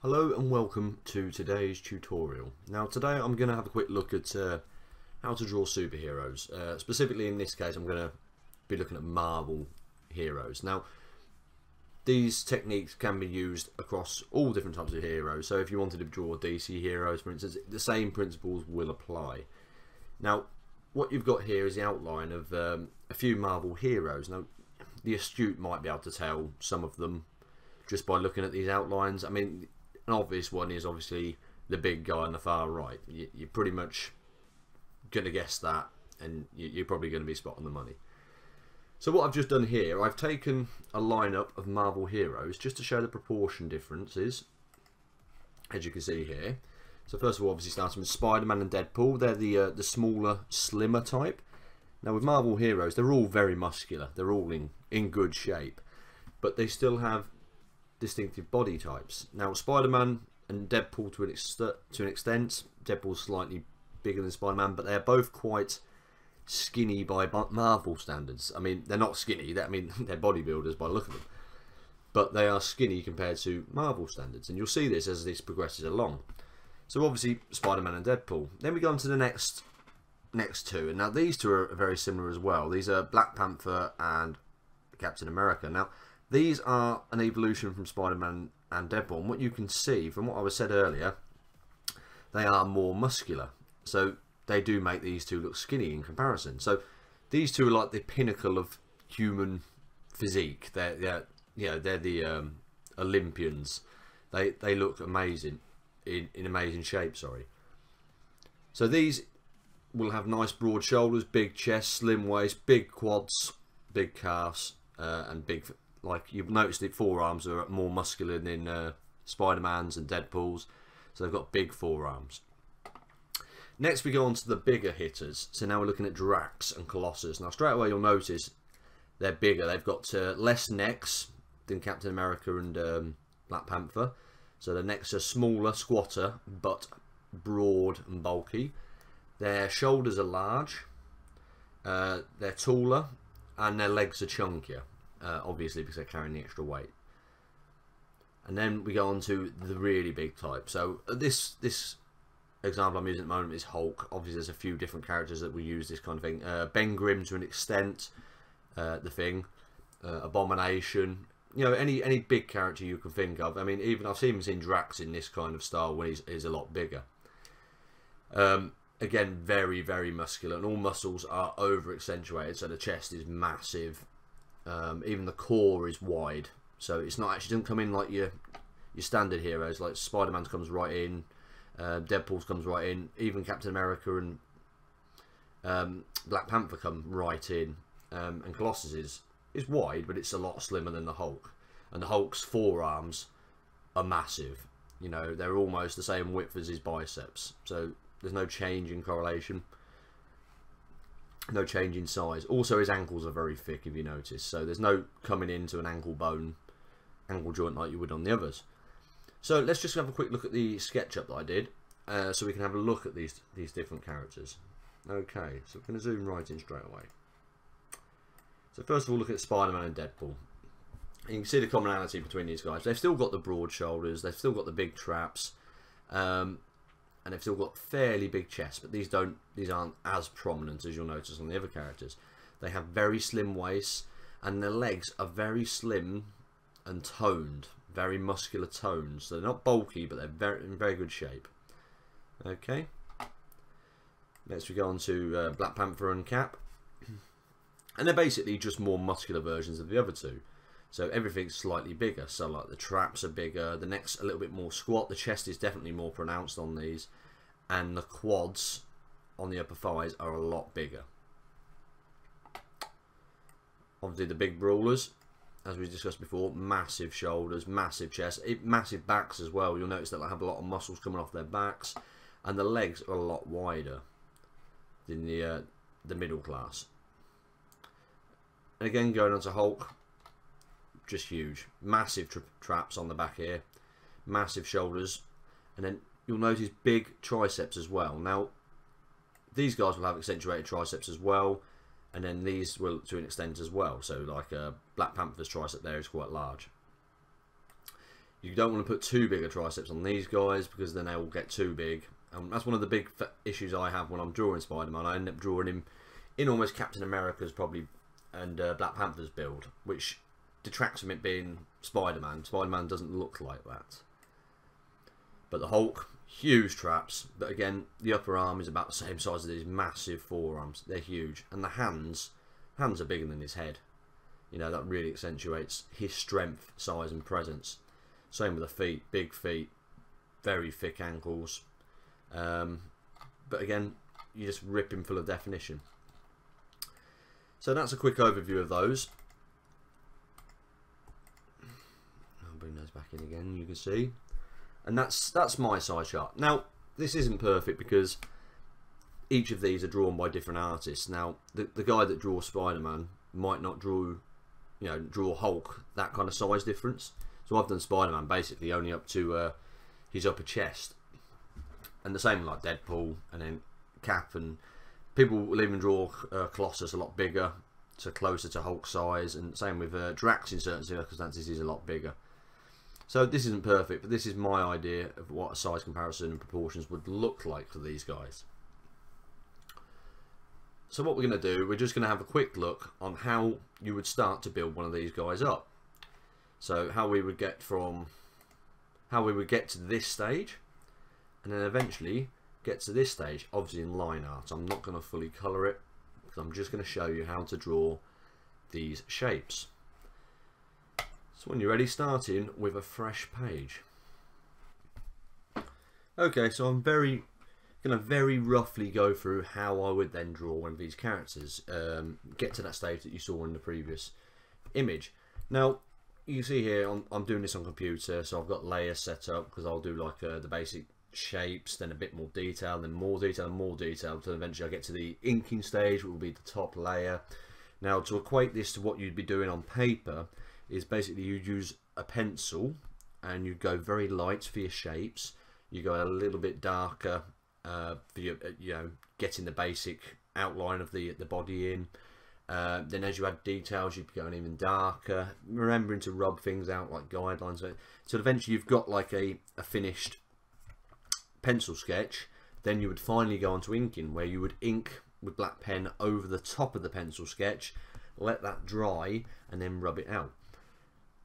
Hello and welcome to today's tutorial. Now today I'm going to have a quick look at how to draw superheroes. Specifically in this case I'm going to be looking at Marvel heroes. Now these techniques can be used across all different types of heroes, so if you wanted to draw DC heroes for instance, the same principles will apply. Now what you've got here is the outline of a few Marvel heroes. Now the astute might be able to tell some of them just by looking at these outlines. I mean, an obvious one is obviously the big guy on the far right. You're pretty much going to guess that, and you're probably going to be spot on the money. So what I've just done here, I've taken a lineup of Marvel heroes just to show the proportion differences, as you can see here. So first of all, obviously starting with Spider-Man and Deadpool, they're the smaller, slimmer type. Now with Marvel heroes, they're all very muscular, they're all in good shape, but they still have distinctive body types. Now Spider-Man and Deadpool to an extent, Deadpool's slightly bigger than Spider-Man, but they're both quite skinny by Marvel standards. I mean, they're not skinny, they're bodybuilders by the look of them, but they are skinny compared to Marvel standards, and you'll see this as this progresses along. So obviously Spider-Man and Deadpool. Then we go on to the next two, and now these two are very similar as well. These are Black Panther and Captain America. Now these are an evolution from Spider-Man and Deadpool, and what you can see from what I was said earlier, they are more muscular, so they do make these two look skinny in comparison. So these two are like the pinnacle of human physique. They're the Olympians. They look amazing in amazing shape. Sorry. So these will have nice broad shoulders, big chest, slim waist, big quads, big calves, and big. Like you've noticed, the forearms are more muscular than Spider-Man's and Deadpool's, so they've got big forearms. Next we go on to the bigger hitters. So now we're looking at Drax and Colossus. Now straight away you'll notice they're bigger. They've got less necks than Captain America and Black Panther. So the necks are smaller, squatter, but broad and bulky. Their shoulders are large. They're taller, and their legs are chunkier. Obviously because they're carrying the extra weight. And then we go on to the really big type. So this example I'm using at the moment is Hulk. Obviously there's a few different characters that will use this kind of thing. Ben Grimm to an extent, the Thing, Abomination. You know, any big character you can think of. I mean, even I've seen Drax in this kind of style when he's a lot bigger. Again, very, very muscular, and all muscles are over accentuated, so the chest is massive. Even the core is wide, so it's not actually doesn't come in like your standard heroes. Like Spider-Man's comes right in, Deadpool's comes right in, even Captain America and Black Panther come right in, and Colossus is wide, but it's a lot slimmer than the Hulk. And the Hulk's forearms are massive. You know, they're almost the same width as his biceps, so there's no change in correlation. No change in size. Also his ankles are very thick, if you notice, so there's no coming into an ankle joint like you would on the others. So let's just have a quick look at the SketchUp that I did, so we can have a look at these different characters. Okay, so we're going to zoom right in straight away. So first of all, look at Spider-Man and Deadpool. You can see the commonality between these guys. They've still got the broad shoulders, they've still got the big traps, and they've still got fairly big chests, but these aren't as prominent as you'll notice on the other characters. They have very slim waists, and their legs are very slim and toned, very muscular tones. So they're not bulky, but they're in very good shape. Okay. Next we go on to Black Panther and Cap, and they're basically just more muscular versions of the other two. So everything's slightly bigger. So like the traps are bigger, the neck's a little bit more squat, the chest is definitely more pronounced on these, and the quads on the upper thighs are a lot bigger. Obviously the big brawlers, as we discussed before, massive shoulders, massive chest, massive backs as well. You'll notice that they have a lot of muscles coming off their backs, and the legs are a lot wider than the middle class. And again, going on to Hulk, just huge, massive traps on the back here, massive shoulders, and then you'll notice big triceps as well. Now these guys will have accentuated triceps as well, and then these will to an extent as well. So like Black Panther's tricep there is quite large. You don't want to put too big a triceps on these guys because then they will get too big. And that's one of the big issues I have when I'm drawing Spider-Man. I end up drawing him in almost Captain America's probably and Black Panther's build, which detracts from it being Spider-Man. Spider-Man doesn't look like that. But the Hulk, huge traps. But again, the upper arm is about the same size as these massive forearms. They're huge. And the hands are bigger than his head. You know, that really accentuates his strength, size and presence. Same with the feet, big feet, very thick ankles. But again, you just rip him full of definition. So that's a quick overview of those. I'll bring those back in again, you can see. And that's my size chart. Now, this isn't perfect because each of these are drawn by different artists. Now, the guy that draws Spider-Man might not draw Hulk that kind of size difference. So I've done Spider-Man basically only up to his upper chest. And the same like Deadpool and then Cap, and people will even draw Colossus a lot bigger, so closer to Hulk size, and same with Drax in certain circumstances is a lot bigger. So this isn't perfect, but this is my idea of what a size comparison and proportions would look like for these guys. So what we're going to do, we're just going to have a quick look on how you would start to build one of these guys up. So how we would get to this stage, and then eventually get to this stage, obviously in line art. I'm not going to fully colour it, because I'm just going to show you how to draw these shapes. So when you're ready, starting with a fresh page. Okay, so I'm going to very roughly go through how I would then draw one of these characters, get to that stage that you saw in the previous image. Now, you see here, I'm doing this on computer, so I've got layers set up, because I'll do like the basic shapes, then a bit more detail, then more detail and more detail, until eventually I get to the inking stage, which will be the top layer. Now, to equate this to what you'd be doing on paper, is basically you'd use a pencil and you'd go very light for your shapes. You go a little bit darker for your, getting the basic outline of the body in. Then as you add details, you'd be going even darker, remembering to rub things out like guidelines. So eventually you've got like a finished pencil sketch. Then you would finally go on to inking, where you would ink with black pen over the top of the pencil sketch, let that dry, and then rub it out.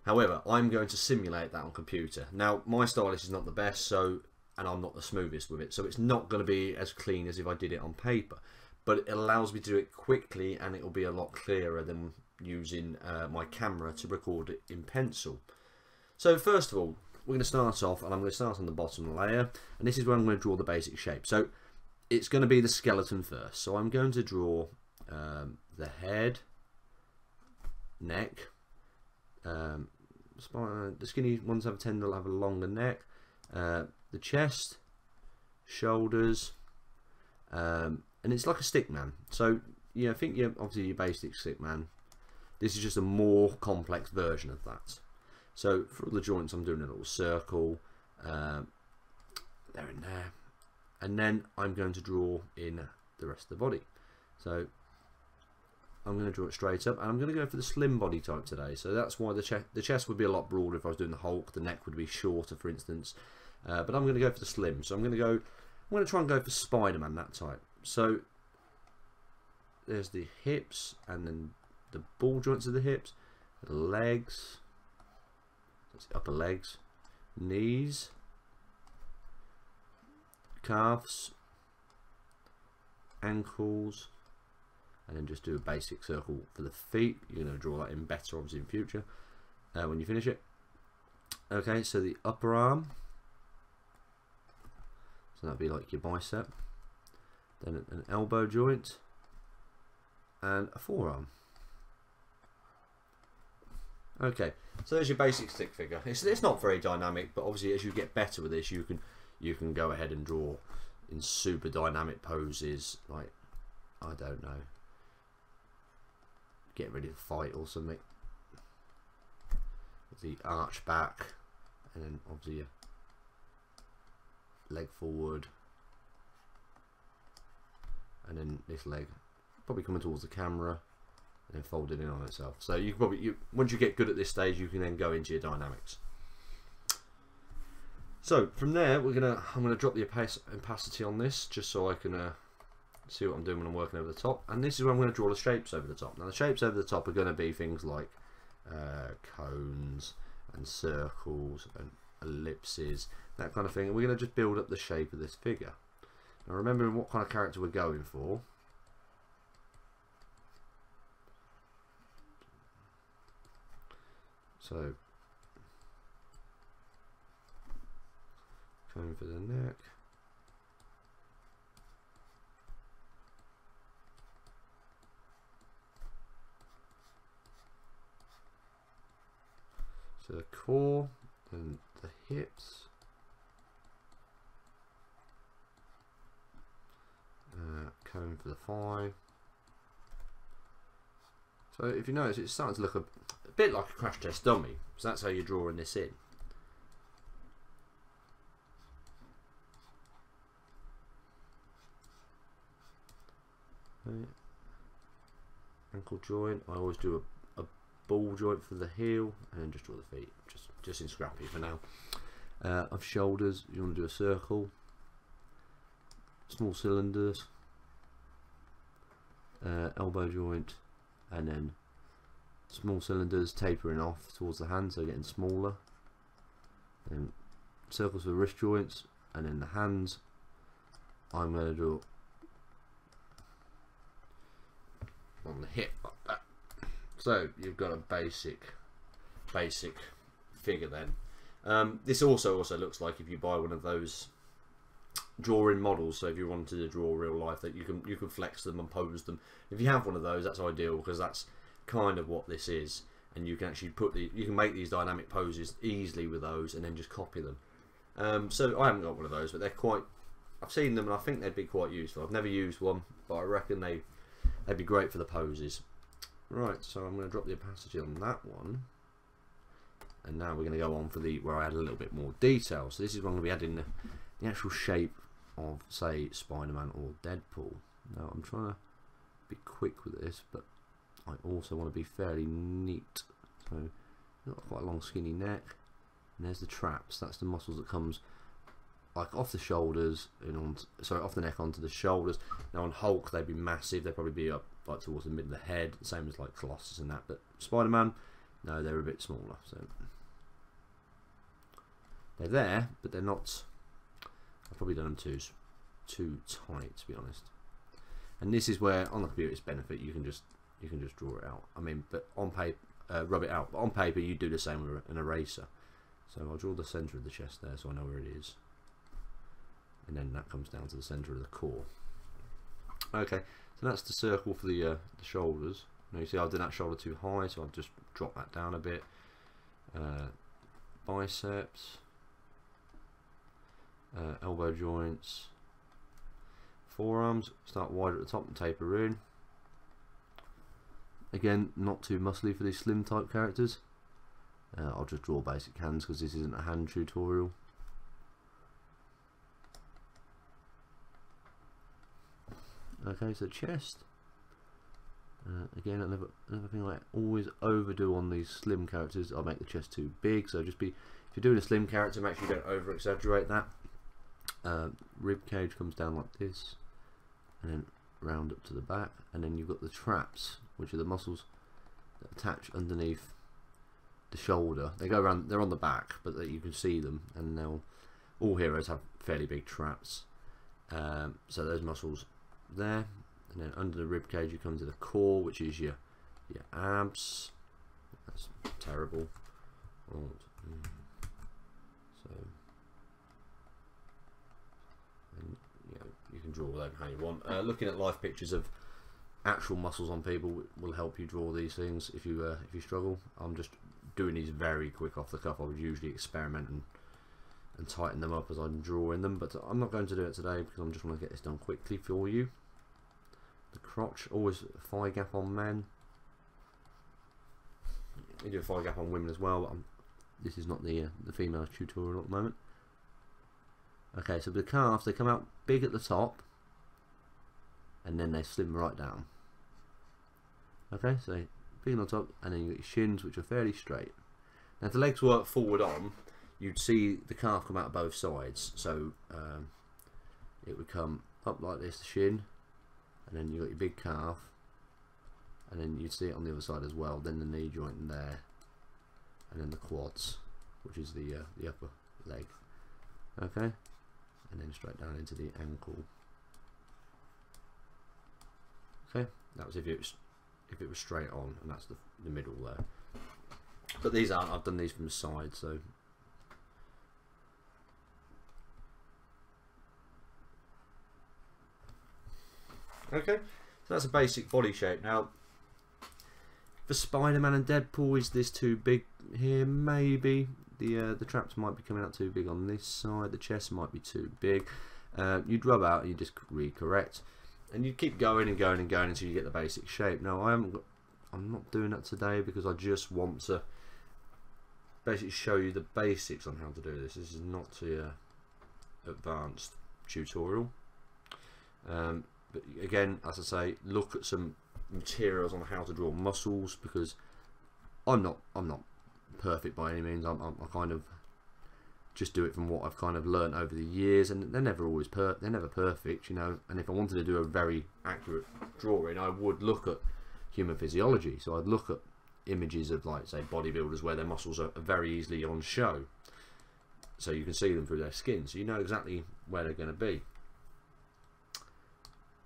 However, I'm going to simulate that on computer. Now, my stylus is not the best, and I'm not the smoothest with it, so it's not going to be as clean as if I did it on paper. But it allows me to do it quickly, and it will be a lot clearer than using my camera to record it in pencil. So first of all, we're going to start off, and I'm going to start on the bottom layer, and this is where I'm going to draw the basic shape. So it's going to be the skeleton first. So I'm going to draw the head, neck, the skinny ones tend to have a longer neck, the chest, shoulders, and it's like a stick man. So yeah, I think obviously your basic stick man. This is just a more complex version of that. So for all the joints, I'm doing a little circle there and there, and then I'm going to draw in the rest of the body. So I'm going to draw it straight up, and I'm going to go for the slim body type today. So that's why the chest would be a lot broader if I was doing the Hulk. The neck would be shorter, for instance. But I'm going to go for the slim. So I'm going to try and go for Spider-Man, that type. So there's the hips, and then the ball joints of the hips, the legs, that's the upper legs, knees, calves, ankles, and then just do a basic circle for the feet. You're going to draw that in better obviously in future when you finish it. Okay, so the upper arm, so that'd be like your bicep, then an elbow joint, and a forearm. Okay, so there's your basic stick figure. It's not very dynamic, but obviously as you get better with this, you can go ahead and draw in super dynamic poses, like, I don't know, get ready to fight or something. The arch back, and then obviously your leg forward, and then this leg probably coming towards the camera and then fold it in on itself. So you can probably, once you get good at this stage, you can then go into your dynamics. So from there, I'm gonna drop the opacity on this just so I can see what I'm doing when I'm working over the top. And this is where I'm going to draw the shapes over the top. Now the shapes over the top are going to be things like cones and circles and ellipses, that kind of thing. And we're going to just build up the shape of this figure. Now remembering what kind of character we're going for. So going for the neck. So the core and the hips, coming for the thigh. So if you notice, it's starting to look a bit like a crash test dummy. So that's how you're drawing this in. Okay. Ankle joint. I always do a ball joint for the heel, and then just draw the feet, just in scrappy for now. Of shoulders, you want to do a circle, small cylinders, elbow joint, and then small cylinders tapering off towards the hand, so getting smaller. And circles for wrist joints, and then the hands. I'm going to do on the hip like that. So you've got a basic figure then. This also looks like if you buy one of those drawing models, so if you wanted to draw real life, that you can flex them and pose them. If you have one of those, that's ideal, because that's kind of what this is, and you can actually you can make these dynamic poses easily with those and then just copy them. So I haven't got one of those, but they're quite, I've seen them and I think they'd be quite useful. I've never used one, but I reckon they'd be great for the poses. Right, so I'm going to drop the opacity on that one, and now we're going to go on for where I add a little bit more detail. So this is where I'm going to be adding the actual shape of, say, Spider-Man or Deadpool. Now I'm trying to be quick with this, but I also want to be fairly neat. So got quite a long skinny neck, and there's the traps. That's the muscles that comes like off the shoulders and off the neck onto the shoulders. Now on Hulk they'd be massive, they'd probably be up like towards the mid of the head, same as like Colossus and that, but Spider-Man, no, they're a bit smaller, so they're there, but they're not. I've probably done them too tight, to be honest. And this is where on the computer it's benefit, you can just draw it out. I mean, but on paper, rub it out, but on paper you do the same with an eraser. So I'll draw the centre of the chest there so I know where it is, and then that comes down to the centre of the core. Okay, so that's the circle for the shoulders. Now you see I did that shoulder too high, so I'll just drop that down a bit. Biceps, elbow joints, forearms, start wider at the top and taper in. Again, not too muscly for these slim type characters. I'll just draw basic hands because this isn't a hand tutorial. Okay, so chest. Again, another thing I always overdo on these slim characters, I'll make the chest too big. So just if you're doing a slim character, make sure you don't over exaggerate that. Rib cage comes down like this, and then round up to the back, and then you've got the traps, which are the muscles that attach underneath the shoulder. They go around, they're on the back, but you can see them, and all heroes have fairly big traps. So those muscles there, and then under the rib cage you come to the core, which is your abs. That's terrible. So and, you can draw them how you want. Looking at live pictures of actual muscles on people will help you draw these things if you struggle. I'm just doing these very quick off the cuff. I would usually experiment and tighten them up as I'm drawing them, but I'm not going to do it today because I'm just want to get this done quickly for you. The crotch, always a thigh gap on men. You do a thigh gap on women as well, but this is not the female tutorial at the moment. Okay, so the calves, they come out big at the top and then they slim right down. Okay, so big on the top, and then you get your shins, which are fairly straight. Now, if the legs work forward on, you'd see the calf come out of both sides. So it would come up like this, the shin, and then you got your big calf, and then you'd see it on the other side as well. Then the knee joint in there, and then the quads, which is the upper leg. Okay, and then straight down into the ankle. Okay, that was if it was straight on, and that's the middle there. But these aren't. I've done these from the side, so. Okay, so that's a basic body shape. Now, for Spider-Man and Deadpool, is this too big here? Maybe. The traps might be coming out too big on this side. The chest might be too big. You'd rub out and you just recorrect, and you keep going and going and going until you get the basic shape. Now, I'm not doing that today because I just want to basically show you the basics on how to do this. This is not the advanced tutorial. But again, as I say, look at some materials on how to draw muscles, because I'm not perfect by any means. I kind of just do it from what I've kind of learned over the years, and they're never always they're never perfect, you know. And if I wanted to do a very accurate drawing, I would look at human physiology. So I'd look at images of, like, say, bodybuilders where their muscles are very easily on show, so you can see them through their skin, so you know exactly where they're going to be.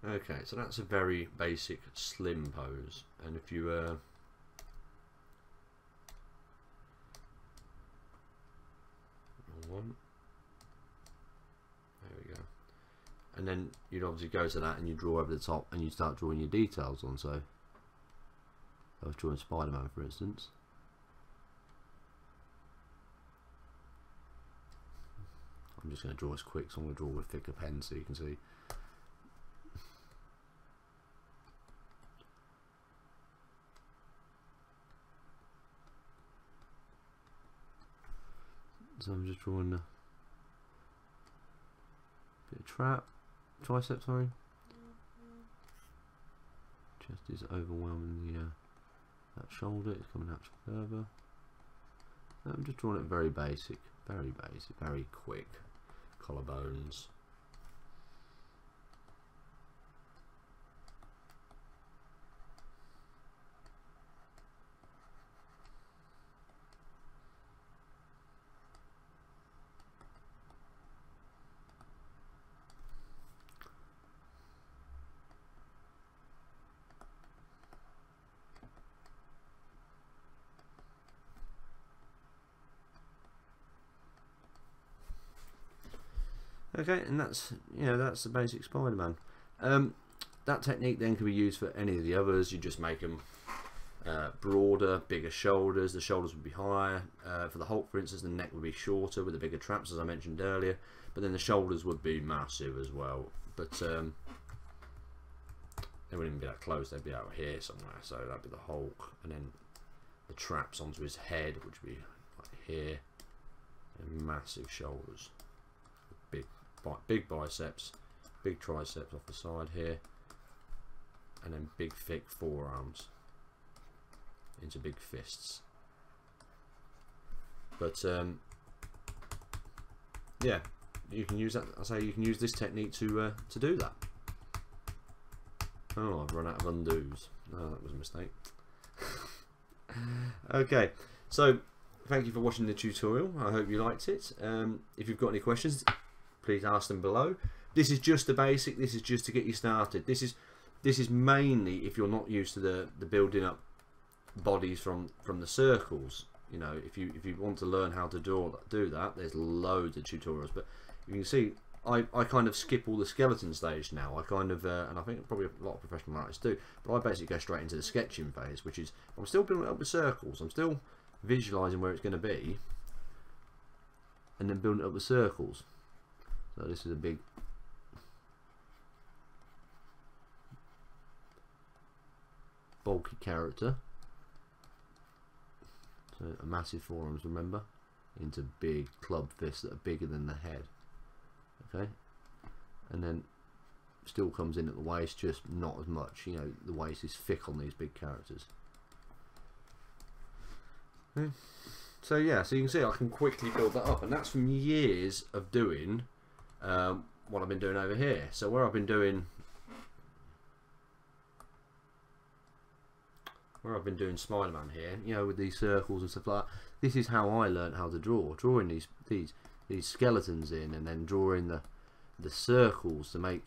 Okay, so that's a very basic slim pose, and if you one, there we go, and then you'd obviously go to that and you draw over the top and you start drawing your details on. So I was drawing Spider-Man, for instance. I'm just going to draw as quick, so I'm going to draw with a thicker pen so you can see. So I'm just drawing a bit of tricep, sorry. Chest is overwhelming that shoulder, it's coming out further. I'm just drawing it very basic, very quick. Collarbones. Okay, and that's, you know, that's the basic Spider-Man. That technique then can be used for any of the others. You just make them broader, bigger shoulders. The shoulders would be higher. For the Hulk, for instance, the neck would be shorter with the bigger traps, as I mentioned earlier. But then the shoulders would be massive as well. But they wouldn't even be that close. They'd be out here somewhere. So that'd be the Hulk, and then the traps onto his head, which would be like here, and massive shoulders. Big biceps, big triceps off the side here, and then big thick forearms into big fists. But yeah, you can use that. I say you can use this technique to do that. Oh, I've run out of undos. Oh, that was a mistake. Okay, so thank you for watching the tutorial. I hope you liked it. If you've got any questions, please ask them below. This is just the basic. This is just to get you started. This is mainly if you're not used to the building up bodies from the circles. You know, if you want to learn how to do that, there's loads of tutorials. But you can see I kind of skip all the skeleton stage now. I kind of and I think probably a lot of professional artists do. But I basically go straight into the sketching phase, which is I'm still building it up with circles. I'm still visualizing where it's going to be, and then building it up with circles. So this is a big bulky character. So a massive forearms, remember, into big club fists that are bigger than the head. Okay, and then still comes in at the waist, just not as much. You know, the waist is thick on these big characters. Okay. So yeah, so you can see I can quickly build that up, and that's from years of doing what I've been doing over here. So where I've been doing Spider-Man here, you know, with these circles and stuff like that, this is how I learned how to draw. Drawing these skeletons in, and then drawing the circles to make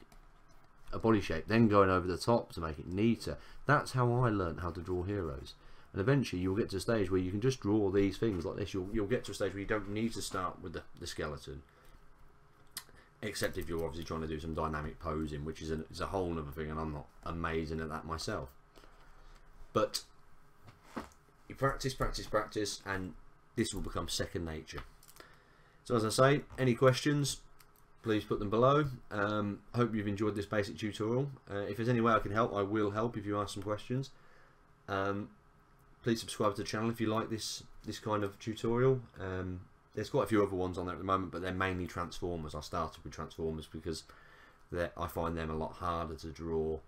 a body shape, then going over the top to make it neater. That's how I learned how to draw heroes. And eventually you'll get to a stage where you can just draw these things like this. You'll get to a stage where you don't need to start with the skeleton, except if you're obviously trying to do some dynamic posing, which is a whole other thing, and I'm not amazing at that myself. But you practice, and this will become second nature. So as I say, any questions, please put them below. Hope you've enjoyed this basic tutorial. If there's any way I can help, I will help if you ask some questions. Please subscribe to the channel if you like this kind of tutorial. There's quite a few other ones on there at the moment, but they're mainly Transformers. I started with Transformers because I find them a lot harder to draw.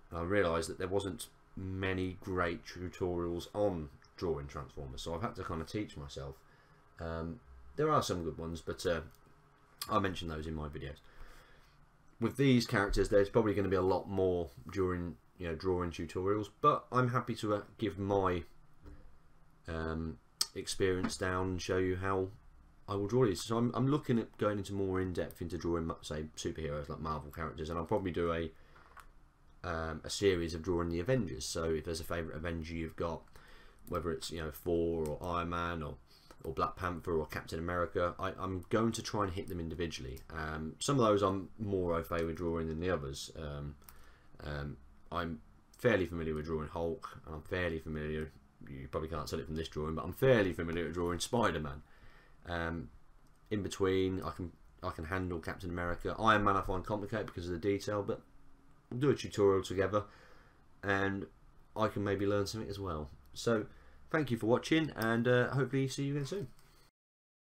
And I realised that there wasn't many great tutorials on drawing Transformers, so I've had to kind of teach myself. There are some good ones, but I mention those in my videos. With these characters, there's probably going to be a lot more during drawing tutorials, but I'm happy to give my experience down and show you how I will draw these. So I'm looking at going into more in depth into drawing, say, superheroes like Marvel characters, and I'll probably do a series of drawing the Avengers. So if there's a favourite Avenger you've got, whether it's Thor or Iron Man or Black Panther or Captain America, I'm going to try and hit them individually. Some of those I'm more au fait with drawing than the others. I'm fairly familiar with drawing Hulk, and I'm fairly familiar, you probably can't tell it from this drawing, but I'm fairly familiar with drawing Spider-Man. In between, I can handle Captain America. Iron Man I find complicated because of the detail, but we'll do a tutorial together and I can maybe learn something as well. So thank you for watching, and hopefully see you again soon.